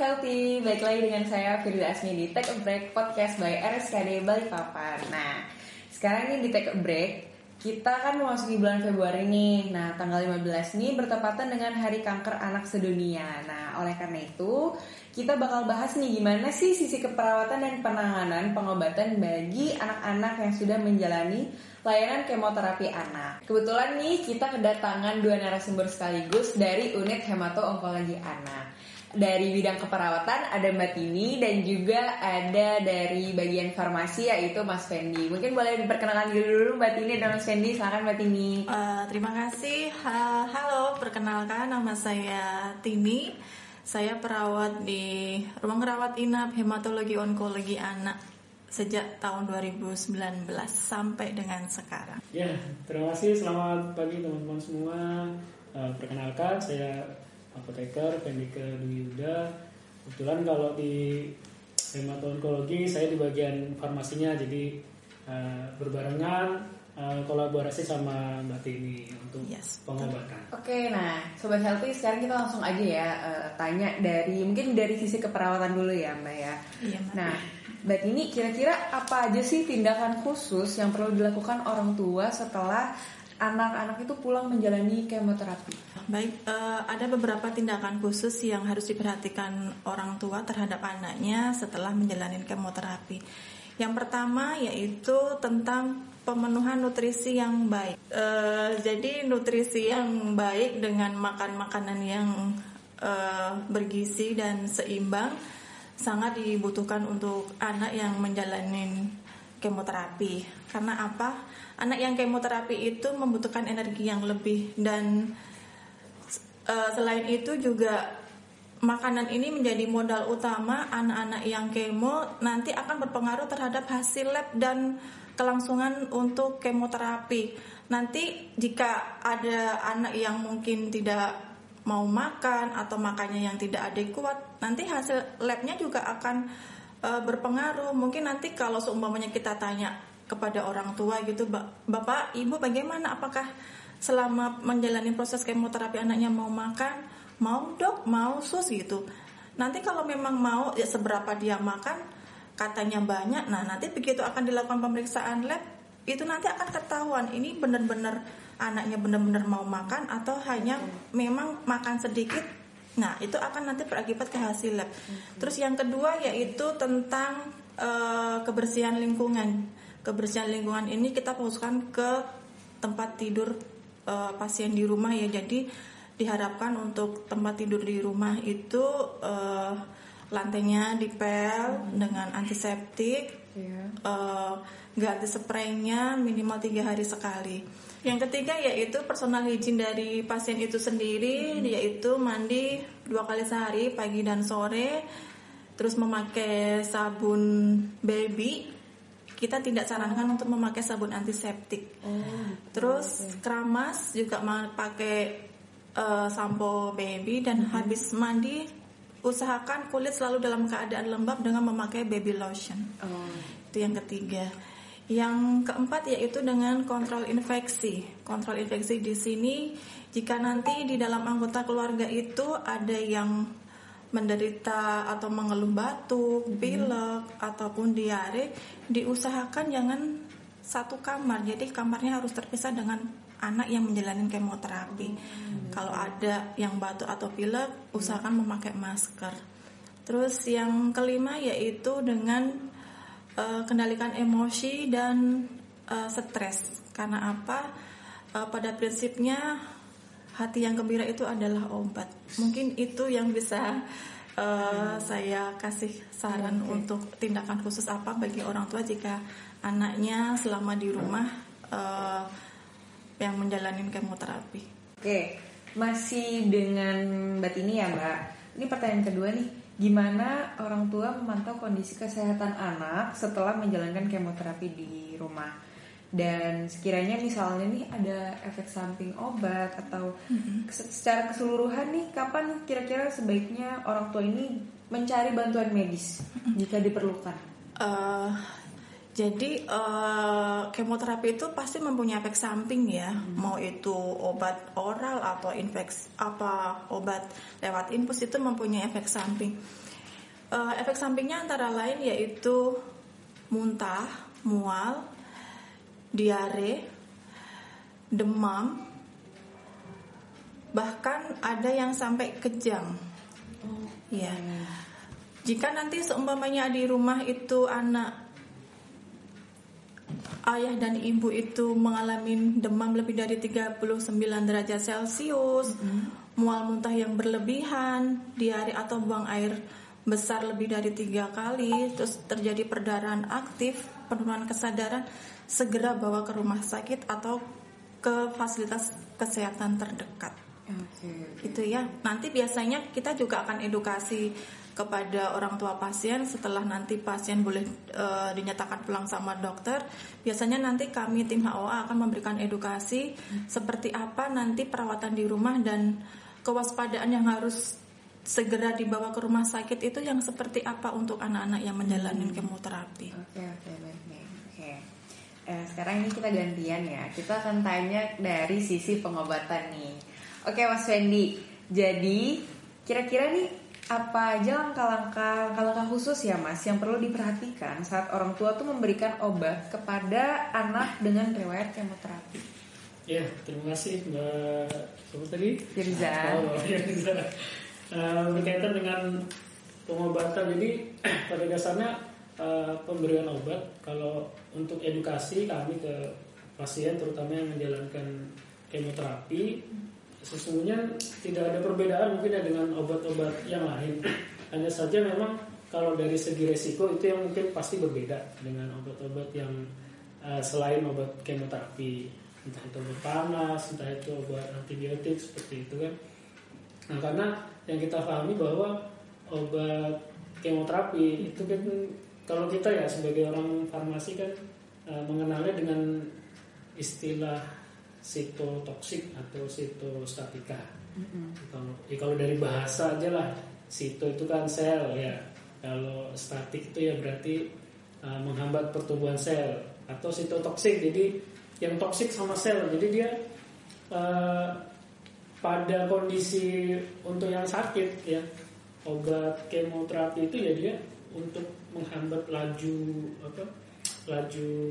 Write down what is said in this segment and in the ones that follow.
Healthy, balik lagi dengan saya Firda Asmi di Take a Break Podcast by RSKD Balikpapan. Nah, sekarang ini di Take a Break, kita kan memasuki bulan Februari nih. Nah, tanggal 15 nih bertepatan dengan Hari Kanker Anak Sedunia. Nah, oleh karena itu, kita bakal bahas nih gimana sih sisi keperawatan dan penanganan pengobatan bagi anak-anak yang sudah menjalani layanan kemoterapi anak. Kebetulan nih kita kedatangan dua narasumber sekaligus dari unit hemato-onkologi anak. Dari bidang keperawatan ada Mbak Tini dan juga ada dari bagian farmasi yaitu Mas Fendi. Mungkin boleh diperkenalkan dulu Mbak Tini dan Mas Fendi. Silakan Mbak Tini. Terima kasih. Halo, perkenalkan nama saya Tini. Saya perawat di ruang rawat inap hematologi onkologi anak sejak tahun 2019 sampai dengan sekarang. Ya, terima kasih. Selamat pagi teman-teman semua. Perkenalkan saya apoteker Pendika Dwi Yuda. Kebetulan kalau di hemato-onkologi saya di bagian farmasinya, jadi berbarengan kolaborasi sama Mbak Tini untuk pengobatan. Oke, nah Sobat Healthy, sekarang kita langsung aja ya tanya mungkin dari sisi keperawatan dulu ya Mbak ya. Iya, Mbak. Nah, Mbak Tini, kira-kira apa aja sih tindakan khusus yang perlu dilakukan orang tua setelah anak-anak itu pulang menjalani kemoterapi? Baik, ada beberapa tindakan khusus yang harus diperhatikan orang tua terhadap anaknya setelah menjalani kemoterapi. Yang pertama yaitu tentang pemenuhan nutrisi yang baik. Jadi nutrisi yang baik dengan makan makanan yang bergizi dan seimbang sangat dibutuhkan untuk anak yang menjalani kemoterapi. Karena apa? Anak yang kemoterapi itu membutuhkan energi yang lebih, dan selain itu juga makanan ini menjadi modal utama anak-anak yang kemo nanti akan berpengaruh terhadap hasil lab dan kelangsungan untuk kemoterapi. Nanti jika ada anak yang mungkin tidak mau makan atau makannya yang tidak adekuat, nanti hasil labnya juga akan berpengaruh. Mungkin nanti kalau seumpamanya kita tanya kepada orang tua gitu, Bapak, Ibu bagaimana, apakah selama menjalani proses kemoterapi anaknya mau makan, mau dok, mau sus gitu. Nanti kalau memang mau, ya seberapa dia makan, katanya banyak. Nah nanti begitu akan dilakukan pemeriksaan lab, itu nanti akan ketahuan ini benar-benar anaknya benar-benar mau makan atau hanya memang makan sedikit. Nah itu akan nanti berakibat ke hasil lab. Terus yang kedua yaitu tentang kebersihan lingkungan. Kebersihan lingkungan ini kita fokuskan ke tempat tidur pasien di rumah ya. Jadi diharapkan untuk tempat tidur di rumah itu lantainya dipel dengan antiseptik, ganti spraynya minimal 3 hari sekali. Yang ketiga yaitu personal hygiene dari pasien itu sendiri, yaitu mandi 2 kali sehari pagi dan sore, terus memakai sabun baby. Kita tidak sarankan untuk memakai sabun antiseptik. Terus keramas juga pakai sampo baby, dan habis mandi usahakan kulit selalu dalam keadaan lembab dengan memakai baby lotion. Itu yang ketiga. Yang keempat yaitu dengan kontrol infeksi. Kontrol infeksi di sini jika nanti di dalam anggota keluarga itu ada yang menderita atau mengeluh batuk, pilek ataupun diare, diusahakan jangan satu kamar. Jadi kamarnya harus terpisah dengan anak yang menjalani kemoterapi. Kalau ada yang batuk atau pilek, usahakan memakai masker. Terus yang kelima yaitu dengan kendalikan emosi dan stres. Karena apa? Pada prinsipnya hati yang gembira itu adalah obat. Mungkin itu yang bisa saya kasih saran untuk tindakan khusus apa bagi orang tua jika anaknya selama di rumah yang menjalani kemoterapi. Oke, masih dengan Mbak Tini ya Mbak. Ini pertanyaan kedua nih, gimana orang tua memantau kondisi kesehatan anak setelah menjalankan kemoterapi di rumah? Dan sekiranya misalnya nih ada efek samping obat atau secara keseluruhan nih, kapan kira-kira sebaiknya orang tua ini mencari bantuan medis jika diperlukan? Jadi kemoterapi itu pasti mempunyai efek samping ya, mau itu obat oral atau obat lewat infus itu mempunyai efek samping. Efek sampingnya antara lain yaitu muntah, mual, diare, demam, bahkan ada yang sampai kejang. Ya. Jika nanti seumpamanya di rumah itu ayah dan ibu itu mengalami demam lebih dari 39 derajat Celcius, mual muntah yang berlebihan, diare atau buang air besar lebih dari 3 kali, terus terjadi perdarahan aktif, penurunan kesadaran, segera bawa ke rumah sakit atau ke fasilitas kesehatan terdekat. Itu ya. Nanti biasanya kita juga akan edukasi kepada orang tua pasien setelah nanti pasien boleh dinyatakan pulang sama dokter. Biasanya nanti kami tim HOA akan memberikan edukasi seperti apa nanti perawatan di rumah dan kewaspadaan yang harus segera dibawa ke rumah sakit itu yang seperti apa untuk anak-anak yang menjalani kemoterapi. Oke. Sekarang ini kita gantian ya. Kita akan tanya dari sisi pengobatan nih. Oke, Mas Fendi. Jadi kira-kira nih apa aja langkah-langkah khusus ya Mas yang perlu diperhatikan saat orang tua tuh memberikan obat kepada anak dengan riwayat kemoterapi? Ya, terima kasih Mbak. Siapa tadi? Firza. Firza. Berkaitan dengan pengobatan, jadi pada dasarnya pemberian obat, kalau untuk edukasi kami ke pasien terutama yang menjalankan kemoterapi, sesungguhnya tidak ada perbedaan mungkin ya dengan obat-obat yang lain. Hanya saja memang kalau dari segi resiko itu yang mungkin pasti berbeda dengan obat-obat yang selain obat kemoterapi, entah itu obat panas, entah itu obat antibiotik seperti itu kan. Nah, karena yang kita pahami bahwa obat kemoterapi itu kan, kalau kita ya sebagai orang farmasi kan mengenalnya dengan istilah sitotoksik atau sitostatika. Kalau dari bahasa aja lah, sito itu kan sel ya. Kalau statik itu ya berarti menghambat pertumbuhan sel, atau sitotoksik jadi yang toksik sama sel. Jadi dia pada kondisi untuk yang sakit ya, obat kemoterapi itu ya dia untuk menghambat laju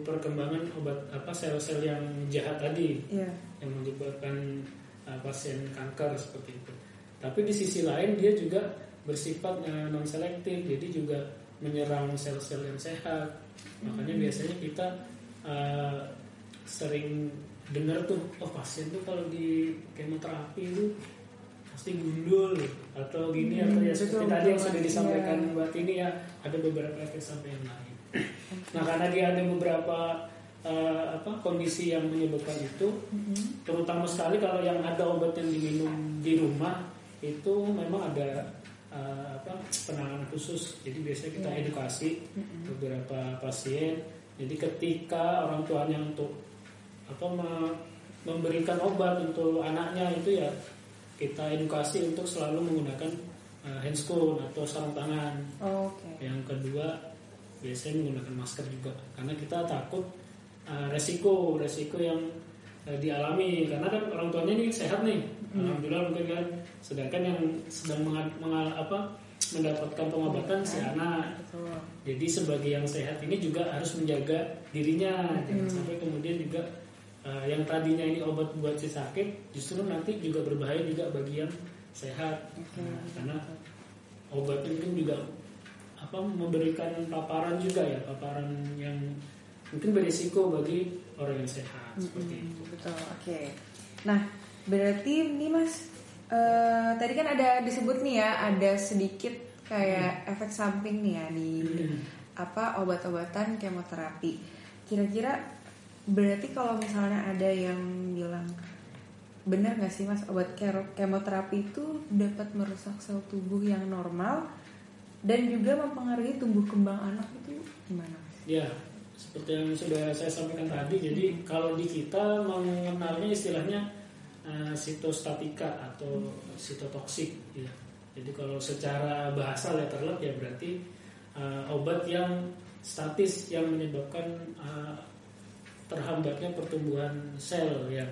perkembangan sel-sel yang jahat tadi, yang menyebabkan pasien kanker seperti itu. Tapi di sisi lain dia juga bersifat non selektif, jadi juga menyerang sel-sel yang sehat. Makanya biasanya kita sering dengar tuh, pasien tuh kalau di kemoterapi itu pasti gundul atau gini atau ya seperti tadi yang sudah disampaikan Mbak Tini ya, ada beberapa efek samping yang lain. Nah, karena dia ada beberapa kondisi yang menyebabkan itu, terutama sekali kalau yang ada obat yang diminum di rumah itu memang ada penanganan khusus. Jadi biasanya kita edukasi beberapa pasien. Jadi ketika orang tuanya untuk memberikan obat untuk anaknya itu ya kita edukasi untuk selalu menggunakan handscoon atau sarung tangan. Yang kedua biasanya menggunakan masker juga, karena kita takut resiko yang dialami, karena kan orang tuanya ini sehat nih, alhamdulillah mungkin kan, sedangkan yang sedang mendapatkan pengobatan si anak. Jadi sebagai yang sehat ini juga harus menjaga dirinya, jangan sampai kemudian juga yang tadinya ini obat buat si sakit justru nanti juga berbahaya juga bagi yang sehat. Karena obat ini kan juga memberikan paparan juga ya, paparan yang mungkin berisiko bagi orang yang sehat seperti itu. Betul, oke. Nah, berarti nih Mas, tadi kan ada disebut nih ya, ada sedikit kayak efek samping nih ya di obat-obatan kemoterapi. Kira-kira berarti kalau misalnya ada yang bilang, benar nggak sih Mas, obat kemoterapi itu dapat merusak sel tubuh yang normal dan juga mempengaruhi tumbuh kembang anak, itu gimana Mas? Ya, seperti yang sudah saya sampaikan tadi, jadi kalau di kita mengenalnya istilahnya sitostatika atau sitotoksik ya. Jadi kalau secara bahasa letterlet ya berarti obat yang statis yang menyebabkan terhambatnya pertumbuhan sel ya.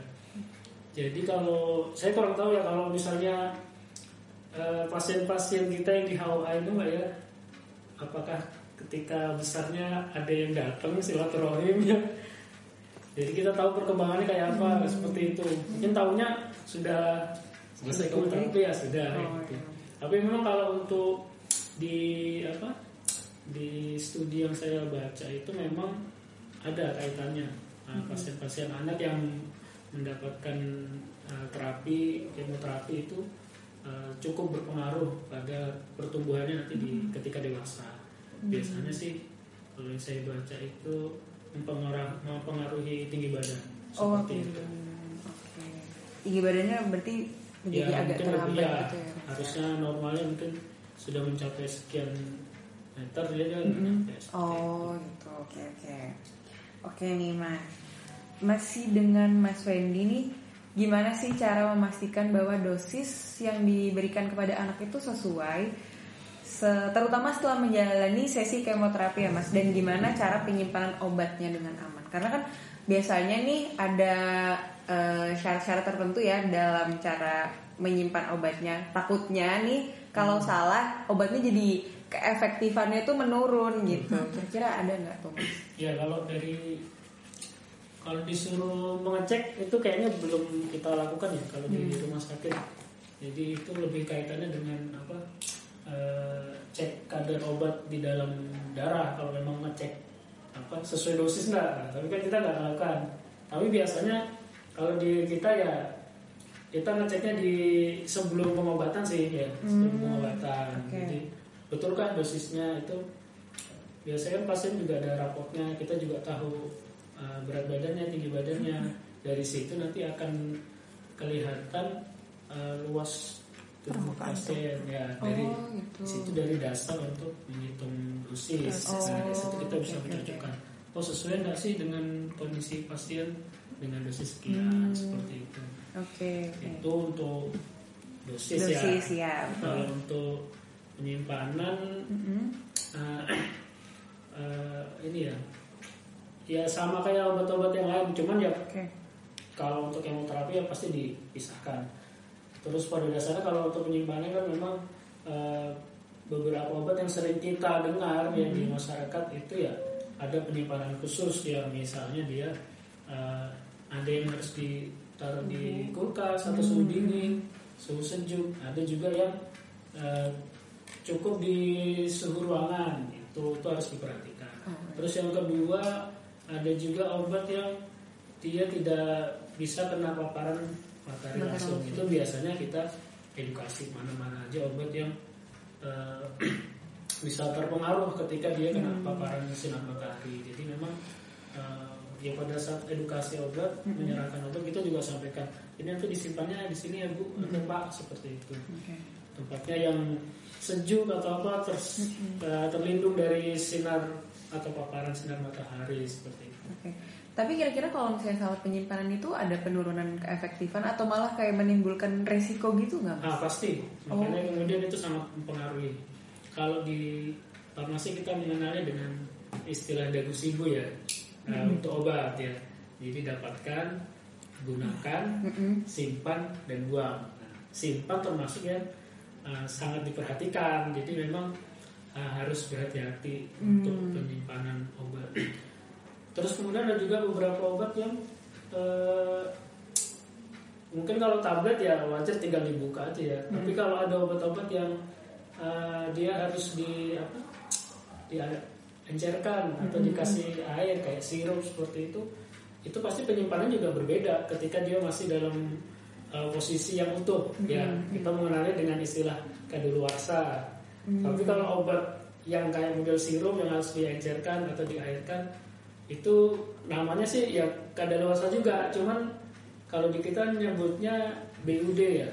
Jadi kalau saya kurang tahu ya, kalau misalnya pasien-pasien kita yang di HOA itu Mbak ya, apakah ketika besarnya ada yang datang silaturahim ya. Jadi kita tahu perkembangannya kayak apa seperti itu. Mungkin tahunya sudah selesai kemoterapi ya sudah. Gitu. Tapi memang kalau untuk di studi yang saya baca itu memang ada kaitannya. Pasien-pasien anak yang mendapatkan terapi kemoterapi itu cukup berpengaruh pada pertumbuhannya nanti ketika dewasa. Biasanya sih kalau yang saya baca itu mempengaruhi tinggi badan. Seperti itu. Oke. Tinggi badannya berarti menjadi agak terlambat gitu ya. Harusnya normalnya mungkin sudah mencapai sekian meter dia kan. Oh gitu. Oke nih Mas. Masih dengan Mas Wendy nih, gimana sih cara memastikan bahwa dosis yang diberikan kepada anak itu sesuai, terutama setelah menjalani sesi kemoterapi ya Mas, dan gimana cara penyimpanan obatnya dengan aman? Karena kan biasanya nih ada syarat-syarat tertentu ya dalam cara menyimpan obatnya. Takutnya nih kalau salah obatnya jadi keefektifannya itu menurun gitu. Kira-kira ada nggak tuh Mas? Ya kalau disuruh mengecek itu kayaknya belum kita lakukan ya kalau di rumah sakit. Jadi itu lebih kaitannya dengan cek kadar obat di dalam darah kalau memang ngecek sesuai dosis enggak. Tapi kan kita nggak lakukan. Tapi biasanya kalau di kita ya kita ngeceknya di sebelum pengobatan sih ya, sebelum pengobatan. Jadi betul kan dosisnya itu. Biasanya pasien juga ada rapotnya, kita juga tahu berat badannya, tinggi badannya. Dari situ nanti akan kelihatan luas tubuh pasien ya. Dari situ dari dasar untuk menghitung dosis. Dari situ kita bisa mencocokkan. Sesuai nggak sih dengan kondisi pasien dengan dosis sekian seperti itu. Itu untuk dosis ya. Kalau untuk penyimpanan ini ya sama kayak obat-obat yang lain, cuman ya kalau untuk kemoterapi ya pasti dipisahkan. Terus pada dasarnya kalau untuk penyimpanan kan memang beberapa obat yang sering kita dengar yang di masyarakat itu ya ada penyimpanan khusus ya, misalnya dia ada yang harus ditaruh di kulkas atau suhu dingin, suhu sejuk. Ada juga yang cukup di suhu ruangan, itu harus diperhatikan. Terus yang kedua ada juga obat yang dia tidak bisa kena paparan matahari langsung. Itu biasanya kita edukasi mana-mana aja obat yang bisa terpengaruh ketika dia kena paparan sinar matahari. Jadi memang ya pada saat edukasi obat, menyerahkan obat kita juga sampaikan ini nanti disimpannya di sini ya Bu, atau Pak, seperti itu. Tempatnya yang sejuk atau apa terlindung dari sinar atau paparan sinar matahari seperti itu. Tapi kira-kira kalau misalnya salah penyimpanan itu ada penurunan keefektifan atau malah kayak menimbulkan resiko gitu nggak? Pasti. Makanya kemudian itu sangat mempengaruhi. Kalau di farmasi kita mengenalnya dengan istilah dagusibu ya, untuk obat ya. Jadi dapatkan, gunakan, simpan dan buang. Simpan termasuk yang sangat diperhatikan. Jadi memang harus berhati-hati untuk penyimpanan obat. Terus kemudian ada juga beberapa obat yang mungkin kalau tablet ya wajar tinggal dibuka aja ya. Tapi kalau ada obat-obat yang dia harus diencerkan atau dikasih air kayak sirup seperti itu pasti penyimpanan juga berbeda ketika dia masih dalam posisi yang utuh. Ya kita mengenalnya dengan istilah kadaluarsa. Tapi kalau obat yang kayak model sirup yang harus diencerkan atau diairkan itu namanya sih ya kadaluarsa juga, cuman kalau di kita nyebutnya BUD ya,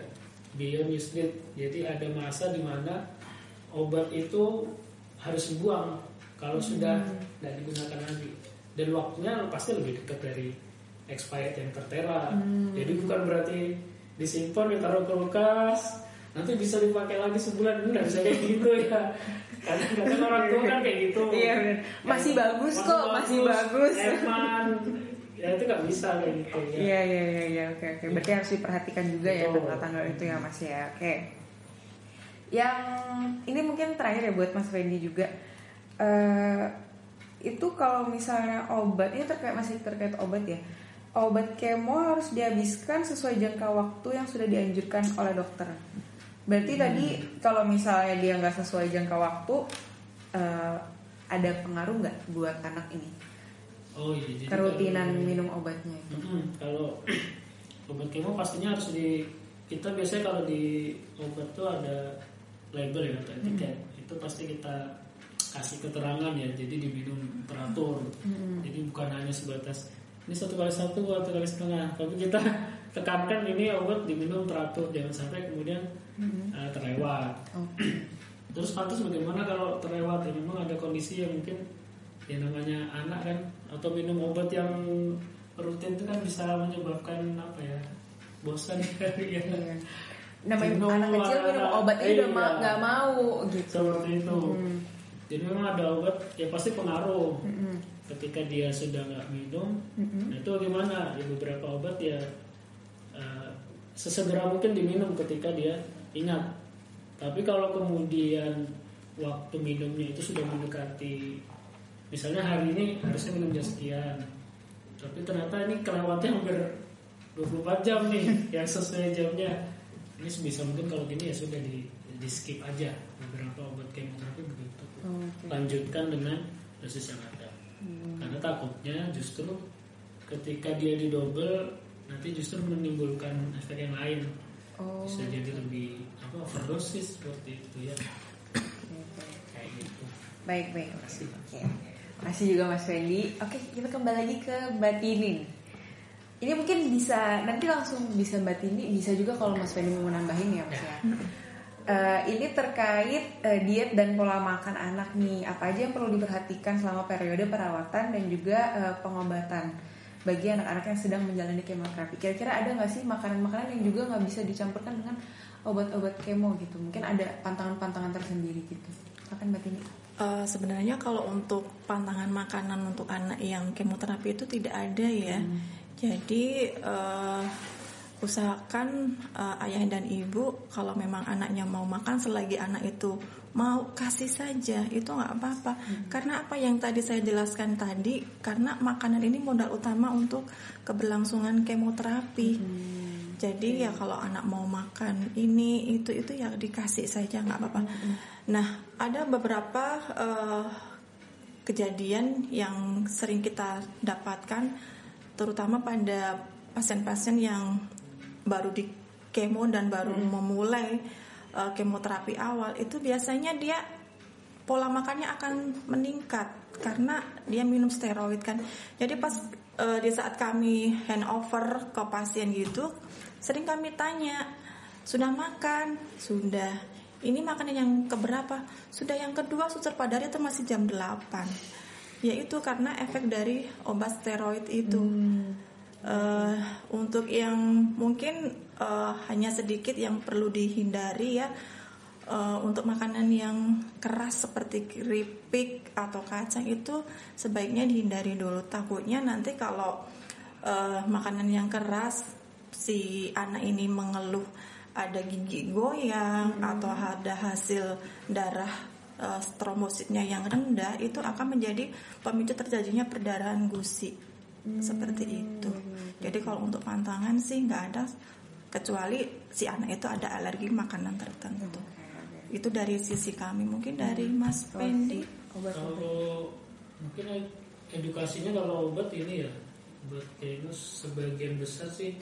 beyond use date. Jadi ada masa di mana obat itu harus dibuang kalau sudah tidak digunakan lagi, dan waktunya pasti lebih dekat dari expired yang tertera. Jadi bukan berarti disimpan ditaruh kulkas nanti bisa dipakai lagi sebulan, nggak bisa kayak gitu ya. Kadang-kadang orang tua kan kayak gitu. Iya benar. Masih bagus kok, masih bagus. Eman, ya itu nggak bisa kayak gitu. Iya. Oke. Berarti harus diperhatikan juga ya tanggal-tanggal itu ya Mas ya. Oke. Yang ini mungkin terakhir ya buat Mas Fendi juga. Itu kalau misalnya obat, ini masih terkait obat ya. Obat kemo harus dihabiskan sesuai jangka waktu yang sudah dianjurkan oleh dokter. Berarti tadi kalau misalnya dia nggak sesuai jangka waktu, ada pengaruh nggak buat anak ini? Oh iya. Jadi kerutinan minum obatnya. Kalau obat kemo pastinya harus kita biasanya kalau di obat tuh ada label ya atau etiket. Itu pasti kita kasih keterangan ya. Jadi diminum teratur. Jadi bukan hanya sebatas ini 1 kali 1, 1 kali setengah. Tapi kita tekankan ini obat diminum teratur, jangan sampai kemudian terlewat. Terus pantas bagaimana kalau terlewat? Ya, memang ada kondisi yang mungkin ya namanya anak kan, atau minum obat yang rutin itu kan bisa menyebabkan apa ya, bosan ya. Iya. Namanya anak kecil minum obat ini udah nggak mau gitu. Seperti itu. Jadi memang ada obat ya pasti pengaruh. Ketika dia sudah nggak minum, nah itu bagaimana? Ya beberapa obat ya sesegera mungkin diminum ketika dia ingat. Tapi kalau kemudian waktu minumnya itu sudah mendekati, misalnya hari ini harusnya minum jam sekian, tapi ternyata ini kelewatnya hampir 24 jam nih yang sesuai jamnya. Ini sebisa mungkin kalau gini ya sudah di skip aja beberapa obat kemoterapi begitu. Lanjutkan dengan dosis yang ada. Karena takutnya justru ketika dia didobel nanti justru menimbulkan efek yang lain. Bisa jadi lebih overdosis seperti itu ya. Kayak gitu. Baik. Oke. Makasih juga Mas Fendi. Oke, kita kembali lagi ke Mbak Tini. Ini mungkin bisa nanti langsung bisa Mbak Tini, bisa juga kalau Mas Fendi mau nambahin ya Mas ya. Ini terkait diet dan pola makan anak nih. Apa aja yang perlu diperhatikan selama periode perawatan dan juga pengobatan bagi anak-anak yang sedang menjalani kemoterapi. Kira-kira ada nggak sih makanan-makanan yang juga nggak bisa dicampurkan dengan obat-obat kemo gitu? Mungkin ada pantangan-pantangan tersendiri gitu. Akan Mbak Tini. Sebenarnya kalau untuk pantangan makanan untuk anak yang kemoterapi itu tidak ada ya. Jadi usahakan ayah dan ibu kalau memang anaknya mau makan, selagi anak itu mau, kasih saja, itu nggak apa-apa. Karena apa yang tadi saya jelaskan tadi, karena makanan ini modal utama untuk keberlangsungan kemoterapi. Jadi ya kalau anak mau makan ini itu ya dikasih saja, nggak apa-apa. Nah, ada beberapa kejadian yang sering kita dapatkan, terutama pada pasien-pasien yang baru di kemo dan baru memulai kemoterapi awal. Itu biasanya dia pola makannya akan meningkat karena dia minum steroid kan. Jadi pas di saat kami handover ke pasien gitu, sering kami tanya, sudah makan? Sudah. Ini makanan yang keberapa? Sudah yang kedua, suster padahal itu masih jam 8. Yaitu karena efek dari obat steroid itu. Untuk yang mungkin hanya sedikit yang perlu dihindari ya, untuk makanan yang keras seperti keripik atau kacang itu sebaiknya dihindari dulu. Takutnya nanti kalau makanan yang keras si anak ini mengeluh ada gigi goyang atau ada hasil darah trombositnya yang rendah, itu akan menjadi pemicu terjadinya perdarahan gusi. Seperti itu. Jadi kalau untuk pantangan sih nggak ada, kecuali si anak itu ada alergi makanan tertentu. Itu dari sisi kami. Mungkin dari Mas Fendi. Kalau mungkin edukasinya kalau obat ini ya, obat kemo sebagian besar sih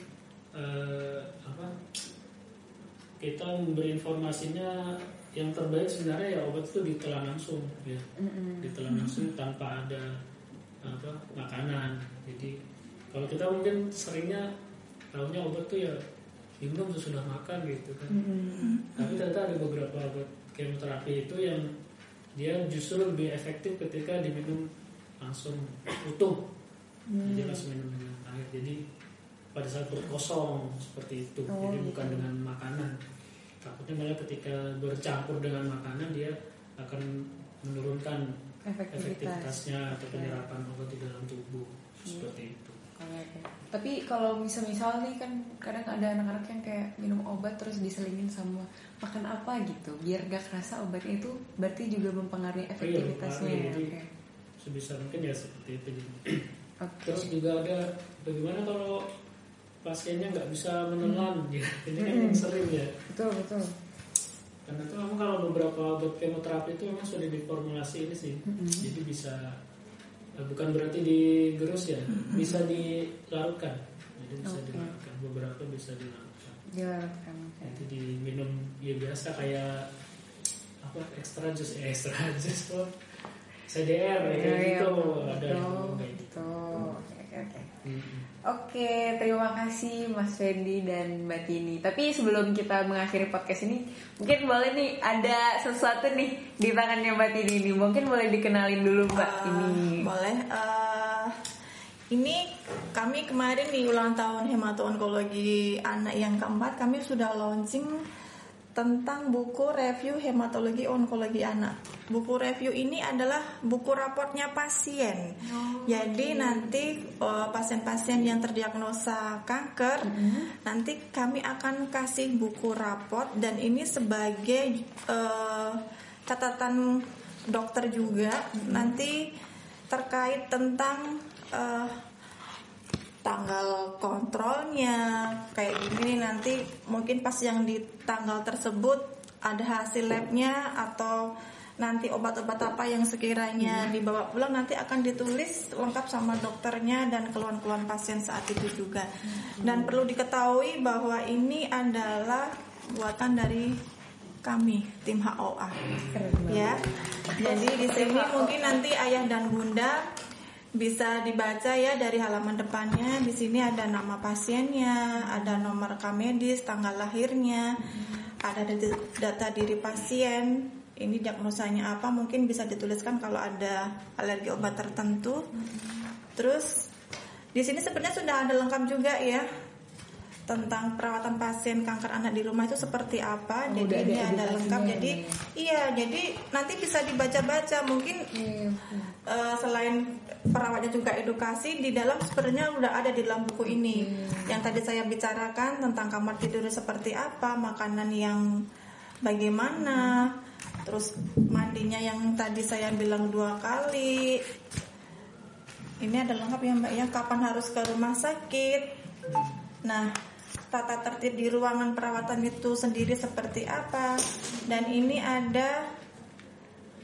kita memberi informasinya yang terbaik sebenarnya ya obat itu ditelan langsung ya, ditelan langsung tanpa ada makanan. Jadi kalau kita mungkin seringnya tahunya obat tuh ya minum sesudah makan gitu kan. Tapi ternyata ada beberapa obat kemoterapi itu yang dia justru lebih efektif ketika diminum langsung utuh. Jadi langsung minum dengan air. Jadi pada saat perut kosong seperti itu. Jadi bukan dengan makanan. Takutnya malah ketika bercampur dengan makanan dia akan menurunkan efektivitasnya atau penyerapan obat di dalam tubuh seperti itu. Oke. Tapi kalau misal nih kan kadang ada anak-anak yang kayak minum obat terus diselingin sama makan apa gitu, biar gak kerasa obatnya itu berarti juga mempengaruhi efektivitasnya. Iya, jadi Oke. sebisa mungkin ya seperti itu. Oke. Terus juga ada bagaimana kalau pasiennya nggak bisa menelan ya, ini kan yang sering ya. Betul. Karena itu memang kalau beberapa obat kemoterapi itu memang sudah diformulasi ini sih, jadi bisa bukan berarti digerus ya, bisa dilarutkan, jadi bisa dilarutkan, beberapa bisa dilarutkan. Dilarutkan. Itu diminum ya biasa kayak apa extra jus tuh CDR kayak gitu, ada yang ngomong kayak gitu. Oke. Oke, terima kasih Mas Fendi dan Mbak Tini. Tapi sebelum kita mengakhiri podcast ini, mungkin boleh nih ada sesuatu nih di tangannya Mbak Tini ini. Mungkin boleh dikenalin dulu Mbak ini. Boleh. Ini kami kemarin di ulang tahun hemato-onkologi anak yang keempat, kami sudah launching tentang buku review hematologi onkologi anak. Buku review ini adalah buku raportnya pasien. Jadi nanti pasien-pasien yang terdiagnosa kanker, nanti kami akan kasih buku raport, dan ini sebagai catatan dokter juga nanti terkait tentang tanggal kontrolnya kayak gini. Nanti mungkin pas yang di tanggal tersebut ada hasil labnya, atau nanti obat-obat apa yang sekiranya dibawa pulang nanti akan ditulis lengkap sama dokternya dan keluhan-keluhan pasien saat itu juga. Dan perlu diketahui bahwa ini adalah buatan dari kami tim HOA ya. Jadi di sini mungkin nanti ayah dan bunda bisa dibaca ya dari halaman depannya. Di sini ada nama pasiennya, ada nomor rekam medis, tanggal lahirnya, ada data diri pasien, ini diagnosanya apa, mungkin bisa dituliskan kalau ada alergi obat tertentu. Terus di sini sebenarnya sudah ada lengkap juga ya tentang perawatan pasien kanker anak di rumah itu seperti apa. Jadi ini ada lengkap. Jadi iya, jadi nanti bisa dibaca-baca. Mungkin selain perawatnya juga edukasi di dalam, sebenarnya udah ada di dalam buku ini. Yang tadi saya bicarakan tentang kamar tidur seperti apa, makanan yang bagaimana, terus mandinya yang tadi saya bilang 2 kali. Ini ada lengkap ya Mbak ya, kapan harus ke rumah sakit. Nah, tata tertib di ruangan perawatan itu sendiri seperti apa. Dan ini ada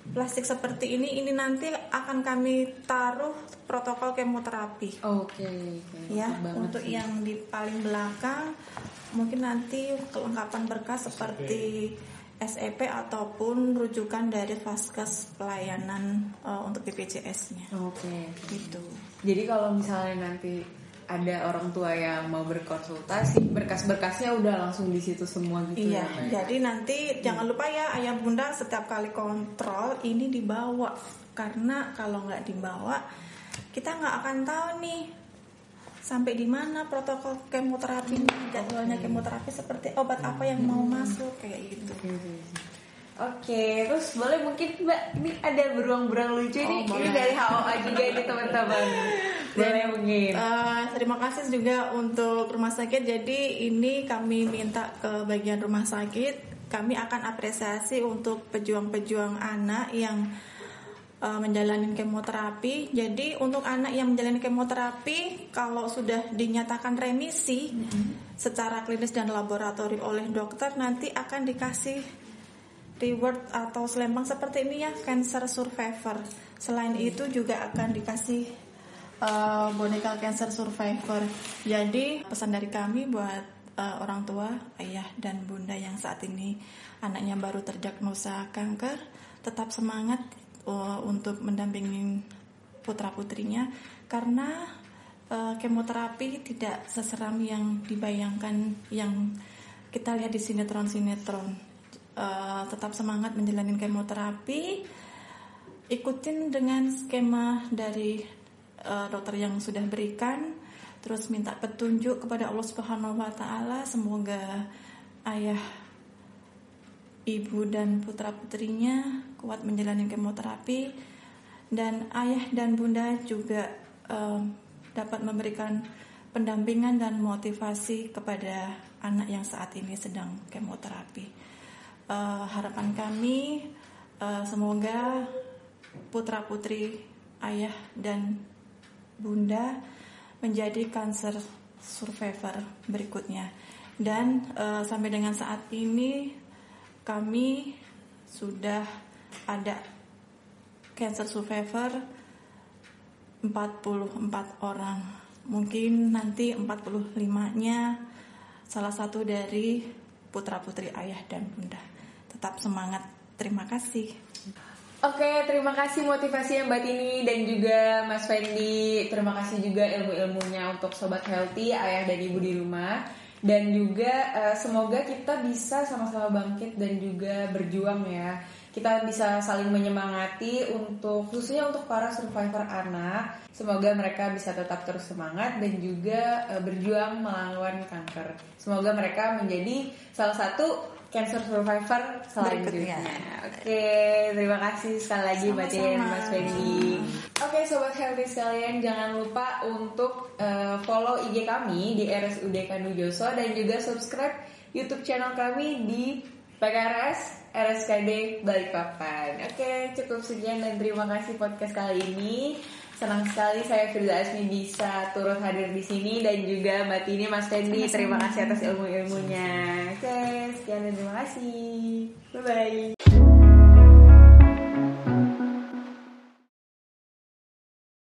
plastik seperti ini nanti akan kami taruh protokol kemoterapi. Oke. Ya, untuk yang di paling belakang mungkin nanti kelengkapan berkas seperti SEP ataupun rujukan dari Vaskes pelayanan untuk BPJS-nya. Oke. Gitu. Jadi kalau misalnya nanti ada orang tua yang mau berkonsultasi, berkas-berkasnya udah langsung di situ semua gitu. Iya, ya. jadi nanti jangan lupa ya ayah bunda setiap kali kontrol ini dibawa, karena kalau nggak dibawa kita nggak akan tahu nih sampai di mana protokol kemoterapi, jadwalnya kemoterapi seperti obat apa yang mau masuk kayak gitu. Oke, terus boleh mungkin Mbak, ini ada beruang-beruang lucu nih, ini dari HOA juga ini teman-teman. Boleh mungkin. Terima kasih juga untuk rumah sakit. Jadi ini kami minta ke bagian rumah sakit, kami akan apresiasi untuk pejuang-pejuang anak yang menjalani kemoterapi. Jadi untuk anak yang menjalani kemoterapi, kalau sudah dinyatakan remisi secara klinis dan laboratorium oleh dokter, nanti akan dikasih reward atau selempang seperti ini ya, cancer survivor. Selain itu juga akan dikasih boneka cancer survivor. Jadi pesan dari kami buat orang tua, ayah dan bunda yang saat ini anaknya baru terdiagnosa kanker, tetap semangat untuk mendampingi putra putrinya, karena kemoterapi tidak seseram yang dibayangkan yang kita lihat di sinetron-sinetron. Tetap semangat menjalani kemoterapi, ikutin dengan skema dari dokter yang sudah berikan, terus minta petunjuk kepada Allah Subhanahu wa taala. Semoga ayah, ibu dan putra putrinya kuat menjalani kemoterapi, dan ayah dan bunda juga dapat memberikan pendampingan dan motivasi kepada anak yang saat ini sedang kemoterapi. Harapan kami semoga putra-putri ayah dan bunda menjadi cancer survivor berikutnya. Dan sampai dengan saat ini kami sudah ada cancer survivor 44 orang. Mungkin nanti 45-nya salah satu dari putra-putri ayah dan bunda. Tetap semangat. Terima kasih. Oke, terima kasih motivasi Mbak Tini dan juga Mas Fendi. Terima kasih juga ilmu-ilmunya untuk Sobat Healthy, ayah dan ibu di rumah. Dan juga semoga kita bisa sama-sama bangkit dan juga berjuang ya. Kita bisa saling menyemangati khususnya untuk para survivor anak. Semoga mereka bisa tetap terus semangat dan juga berjuang melawan kanker. Semoga mereka menjadi salah satu cancer survivor selanjutnya. Oke, terima kasih sekali lagi Mbak Tini dan Mas Fendi. Oke, Sobat Healthy sekalian, jangan lupa untuk follow IG kami di RSUD Kandujoso dan juga subscribe YouTube channel kami di PKRS RSKD Balikpapan. Oke, cukup sekian dan terima kasih podcast kali ini. Senang sekali saya Firza Asmi bisa turut hadir di sini dan juga Mbak Tini, Mas Fendi. Terima kasih atas ilmu-ilmunya. Oke, sekian dan terima kasih. Bye bye.